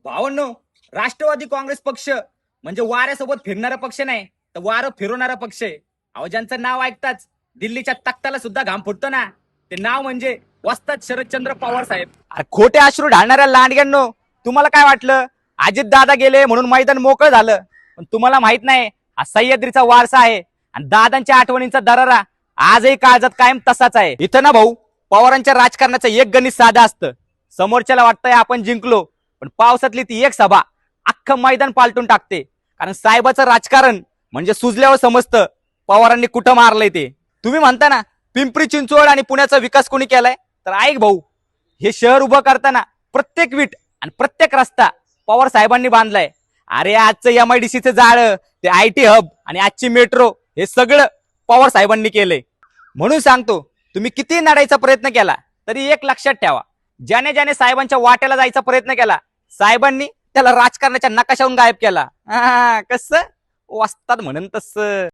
भावांनो, राष्ट्रवादी काँग्रेस पक्ष म्हणजे वाऱ्यासोबत फिरणारा पक्ष नाही, तर वारं फिरवणारा पक्ष आहे. अहो, ज्यांचं नाव ऐकताच दिल्लीच्या तख्ताला सुद्धा घाम फुटतो ना, ते नाव म्हणजे वस्ताद शरदचंद्र पवार साहेब. अरे खोटे अश्रू ढाळणाऱ्या लांडग्यांनो, तुम्हाला काय वाटलं अजित दादा गेले म्हणून मैदान मोकळं झालं? पण तुम्हाला माहित नाही, हा सह्याद्रीचा वारसा आहे आणि दादांच्या आठवणींचा दरारा आजही काळजात कायम तसाच आहे. इथं ना भाऊ, पवारांच्या राजकारणाचं एक गणित साधं असतं. समोरच्याला वाटतंय आपण जिंकलो, पण पावसातली ती एक सभा अख्खं मैदान पालटून टाकते. कारण साहेबाचं राजकारण म्हणजे सुजल्यावर समजतं पवारांनी कुठं मारलंय ते. तुम्ही म्हणता ना पिंपरी चिंचवड आणि पुण्याचा विकास कोणी केलाय, तर ऐक भाऊ, हे शहर उभं करताना प्रत्येक वीट आणि प्रत्येक रस्ता पवार साहेबांनी बांधलाय. अरे आजचं MIDC जाळं, ते IT हब आणि आजची मेट्रो, हे सगळं पवार साहेबांनी केलंय. म्हणून सांगतो, तुम्ही किती नाडायचा प्रयत्न केला तरी एक लक्षात ठेवा, ज्याने ज्याने साहेबांच्या वाट्याला जायचा प्रयत्न केला, साहेबांनी त्याला राजकारणाच्या नकाशावरून गायब केला. कसं वस्ताद म्हणून तसं.